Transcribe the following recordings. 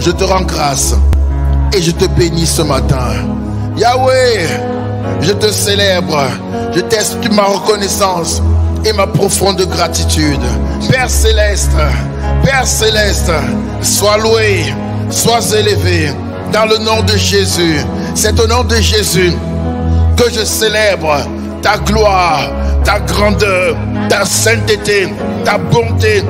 je te rends grâce et je te bénis ce matin. Yahweh, je te célèbre, je t'exprime ma reconnaissance et ma profonde gratitude. Père céleste, sois loué, sois élevé dans le nom de Jésus. C'est au nom de Jésus que je célèbre ta gloire, ta grandeur, ta sainteté, ta bonté,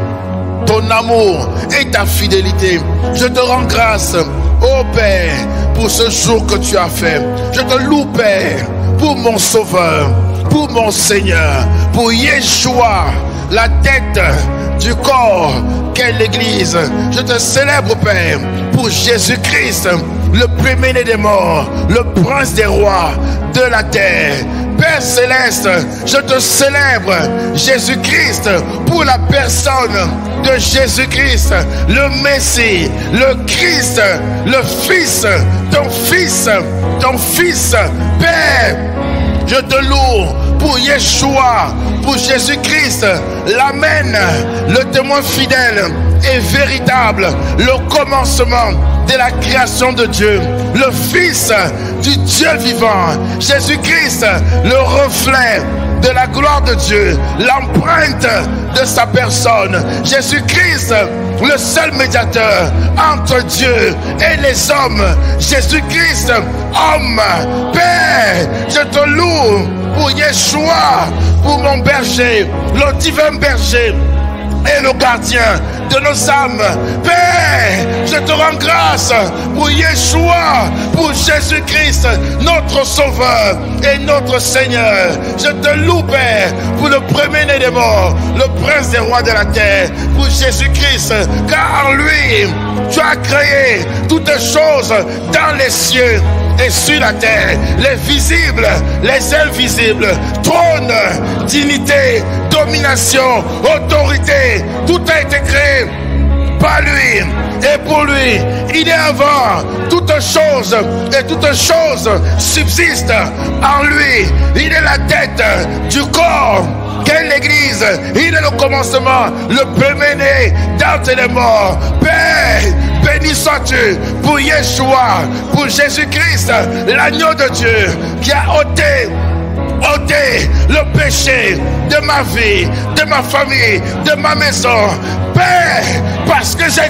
ton amour et ta fidélité. Je te rends grâce, ô Père, pour ce jour que tu as fait. Je te loue, Père, pour mon Sauveur, pour mon Seigneur, pour Yeshua, la tête du corps qu'est l'Église. Je te célèbre, Père, pour Jésus-Christ, le premier-né des morts, le prince des rois de la terre. Père céleste, je te célèbre, Jésus-Christ, pour la personne de Jésus-Christ, le Messie, le Christ, le Fils, ton Fils. Père, je te loue pour Yeshua, pour Jésus-Christ, l'Amen, le témoin fidèle et véritable, le commencement de la création de Dieu, le Fils du Dieu vivant, Jésus-Christ, le reflet de la gloire de Dieu, l'empreinte de sa personne, Jésus-Christ, le seul médiateur entre Dieu et les hommes, Jésus-Christ, homme. Père, je te loue pour Yeshua, pour mon berger, le divin berger et le gardien de nos âmes. Père, je te rends grâce pour Yeshua, pour Jésus-Christ, notre Sauveur et notre Seigneur. Je te loue, Père, pour le premier-né des morts, le prince des rois de la terre, pour Jésus-Christ, car en lui, tu as créé toutes choses dans les cieux et sur la terre, les visibles, les invisibles, trône, dignité, domination, autorité, tout a été créé par lui et pour lui. Il est avant toutes choses et toutes choses subsistent en lui. Il est la tête du corps qu'est l'Église. Il est le commencement, le premier-né d'entre les morts. Père, béni sois-tu pour Yeshua, pour Jésus-Christ, l'agneau de Dieu qui a ôté le péché de ma vie, de ma famille, de ma maison. Père, parce que j'ai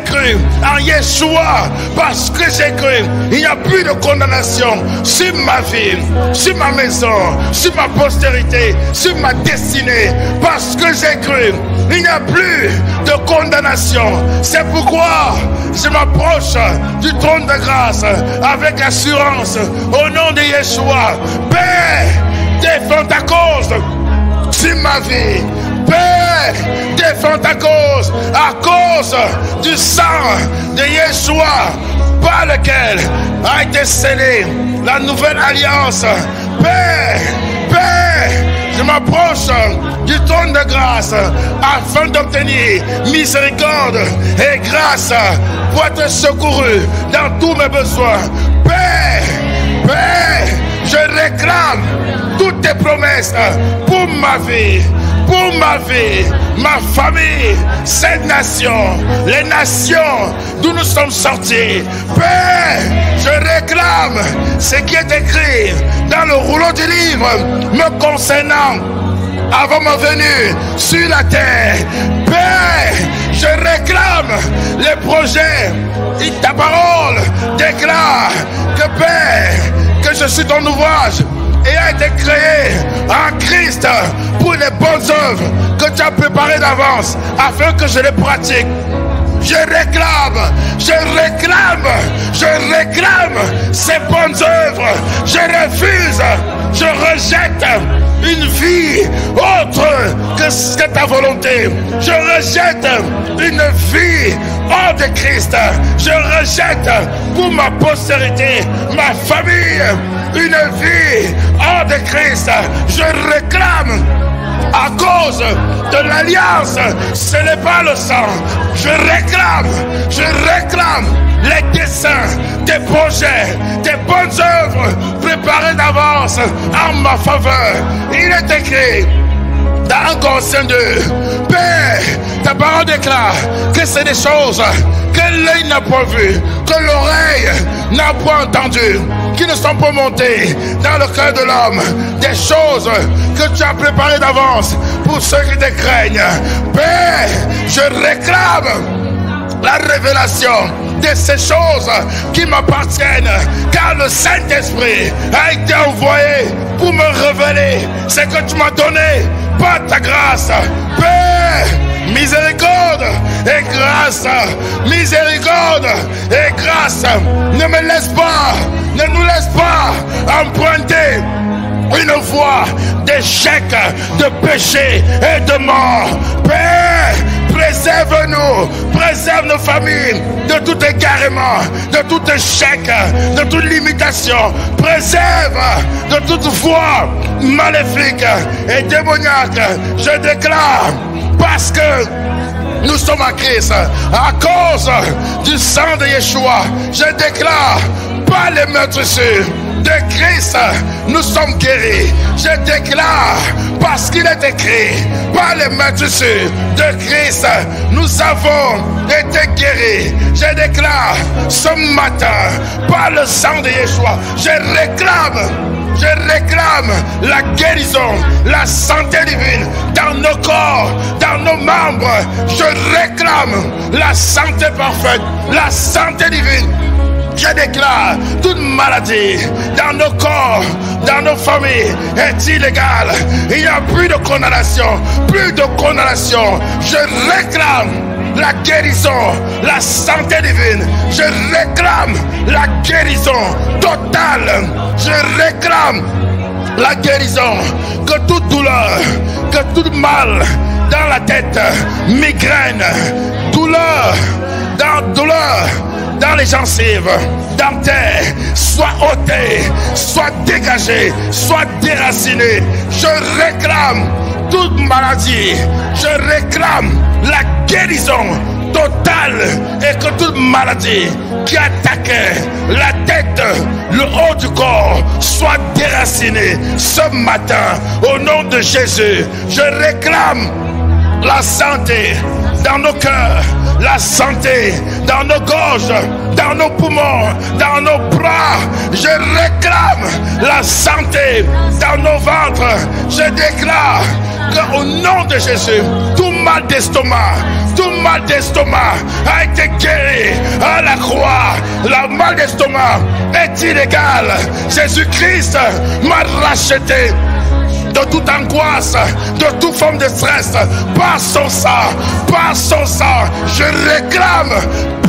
cru en Yeshua, parce que j'ai cru, il n'y a plus de condamnation sur ma vie, sur ma maison, sur ma postérité, sur ma destinée. Parce que j'ai cru, il n'y a plus de condamnation. C'est pourquoi je m'approche du trône de grâce avec assurance au nom de Yeshua. Père, défends ta cause sur ma vie. Père, défends ta cause à cause du sang de Yeshua par lequel a été scellée la nouvelle alliance. Père, je m'approche du trône de grâce afin d'obtenir miséricorde et grâce pour être secouru dans tous mes besoins. Père, je réclame toutes tes promesses pour ma vie, ma famille, cette nation, les nations d'où nous sommes sortis. Père, je réclame ce qui est écrit dans le rouleau du livre me concernant avant ma venue sur la terre. Père, je réclame les projets et ta parole déclare que Père, que je suis ton ouvrage et a été créé en Christ pour les bonnes œuvres que tu as préparées d'avance afin que je les pratique. Je réclame ces bonnes œuvres. Je refuse, je rejette une vie autre que ta volonté. Je rejette une vie hors de Christ. Je rejette pour ma postérité, ma famille, une vie hors de Christ. Je réclame à cause de l'alliance, ce n'est pas le sang. Je réclame les desseins, tes projets, tes bonnes œuvres préparées d'avance en ma faveur. Il est écrit dans Colossiens 2, Père, ta parole déclare que c'est des choses que l'œil n'a pas vu, que l'oreille n'a pas entendu, qui ne sont pas montées dans le cœur de l'homme, des choses que tu as préparées d'avance pour ceux qui te craignent. Père, je réclame la révélation de ces choses qui m'appartiennent, car le Saint-Esprit a été envoyé pour me révéler ce que tu m'as donné par ta grâce. Père, miséricorde et grâce, miséricorde et grâce. Ne me laisse pas, ne nous laisse pas emprunter une voie d'échec, de péché et de mort. Père, préserve-nous, préserve nos familles de tout égarement, de tout échec, de toute limitation. Préserve de toute voie maléfique et démoniaque. Je déclare, parce que nous sommes en Christ, à cause du sang de Yeshua, je déclare, par les meurtrissures de Christ, nous sommes guéris. Je déclare, parce qu'il est écrit, par les meurtrissures de Christ, nous avons été guéris. Je déclare ce matin, par le sang de Yeshua, je réclame la guérison, la santé divine dans nos corps, dans nos membres. Je réclame la santé parfaite, la santé divine. Je déclare toute maladie dans nos corps, dans nos familles est illégale. Il n'y a plus de condamnation, plus de condamnation. Je réclame la guérison, la santé divine. Je réclame la guérison totale. Je réclame la guérison. Que toute douleur, que tout mal dans la tête, migraine, douleur dans les gencives, dentaires, soit ôté, soit dégagé, soit déraciné. Je réclame toute maladie. Je réclame la guérison totale et que toute maladie qui attaquait la tête, le haut du corps, soit déracinée ce matin au nom de Jésus. Je réclame la santé dans nos cœurs, la santé dans nos gorges, dans nos poumons, dans nos bras. Je réclame la santé dans nos ventres. Je déclare qu'au nom de Jésus, tout mal d'estomac a été guéri à la croix. Le mal d'estomac est illégal. Jésus-Christ m'a racheté de toute angoisse, de toute forme de stress, par son sang, je réclame,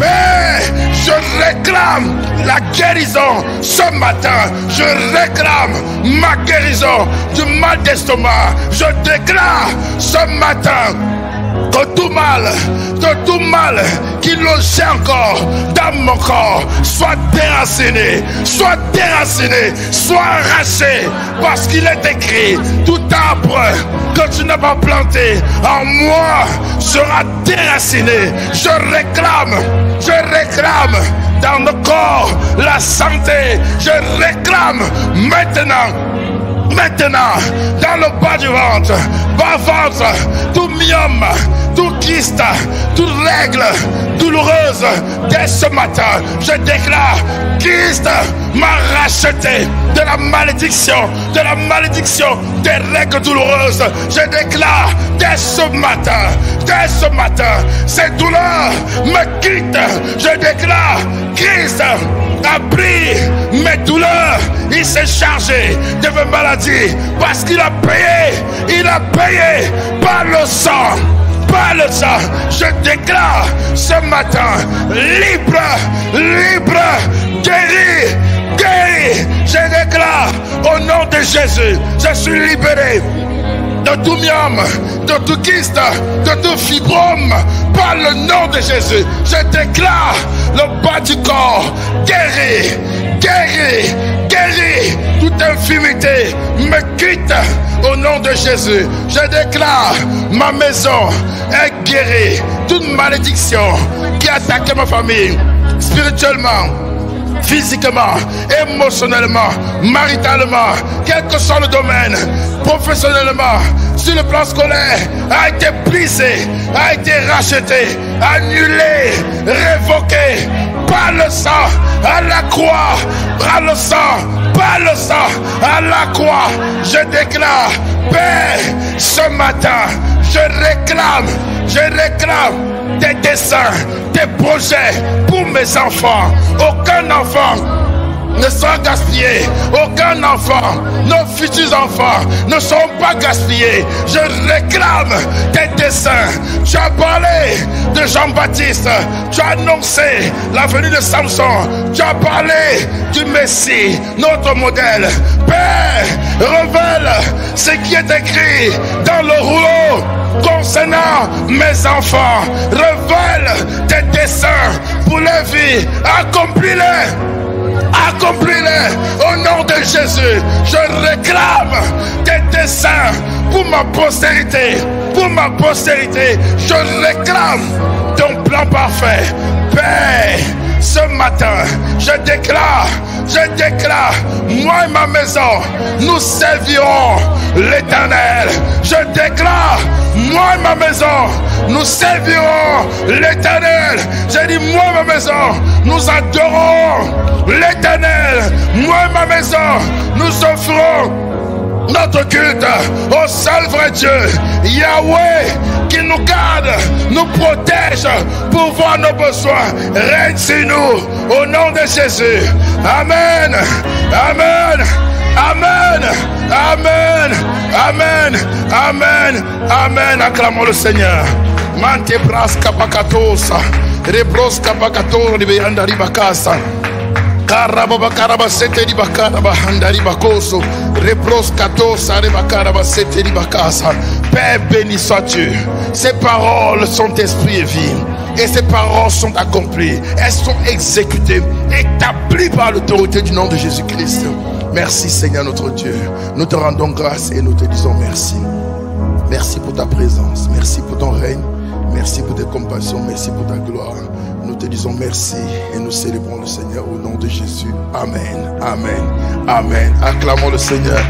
Père, je réclame la guérison ce matin, je réclame ma guérison du mal d'estomac, je déclare ce matin que tout mal qui logeait encore dans mon corps soit déraciné, soit arraché, parce qu'il est écrit, tout arbre que tu n'as pas planté en moi sera déraciné. Je réclame dans le corps la santé. Je réclame maintenant dans le bas du ventre, tout myome, tout kyste, toute règle douloureuse. Dès ce matin, je déclare, Christ m'a racheté de la malédiction des règles douloureuses. Je déclare dès ce matin, ces douleurs me quittent. Je déclare, Christ a pris mes douleurs, il s'est chargé de mes maladies parce qu'il a payé par le sang. Je déclare ce matin, libre, guéri. Je déclare au nom de Jésus, je suis libéré de tout myome, de tout kyste, de tout fibrome, par le nom de Jésus. Je déclare le bas du corps guéri. Toute infimité me quitte au nom de Jésus. Je déclare, ma maison est guérie. Toute malédiction qui attaquait ma famille spirituellement, physiquement, émotionnellement, maritalement, quel que soit le domaine, professionnellement, sur le plan scolaire, a été brisé, a été racheté, annulé, révoqué par le sang à la croix, par le sang, par le sang à la croix. Je déclare, Père, ce matin, je réclame tes desseins, tes projets pour mes enfants. Aucun enfant ne sera gaspillé. Aucun enfant, nos futurs enfants ne seront pas gaspillés. Je réclame tes desseins. Tu as parlé de Jean-Baptiste. Tu as annoncé la venue de Samson. Tu as parlé du Messie, notre modèle. Père, révèle ce qui est écrit dans le rouleau concernant mes enfants. Révèle tes desseins pour les vies. Accomplis-les. Accomplis-les au nom de Jésus. Je réclame tes desseins pour ma postérité. Pour ma postérité, je réclame ton plan parfait. Père, ce matin, je déclare, moi et ma maison, nous servirons l'Éternel. Je déclare, moi et ma maison, nous servirons l'Éternel. J'ai dit, moi et ma maison, nous adorons l'Éternel. Moi et ma maison, nous offrons notre culte au seul vrai Dieu, Yahweh, qui nous garde, nous protège pour voir nos besoins. Règne sur nous au nom de Jésus. Amen. Amen. Amen. Amen. Amen. Amen. Amen. Acclamons le Seigneur. Mante braska bakatosa, rebroska bakato ribeanda ribakasa. Karaba sete di bakaraba handari bakoso, rebroskato bakara sete di bakasa. Père, béni sois-tu. Ces paroles sont esprit et vie. Et ces paroles sont accomplies. Elles sont exécutées, établies par l'autorité du nom de Jésus-Christ. Merci Seigneur notre Dieu. Nous te rendons grâce et nous te disons merci. Merci pour ta présence. Merci pour ton règne. Merci pour tes compassions. Merci pour ta gloire. Nous te disons merci et nous célébrons le Seigneur au nom de Jésus. Amen. Amen. Amen. Acclamons le Seigneur.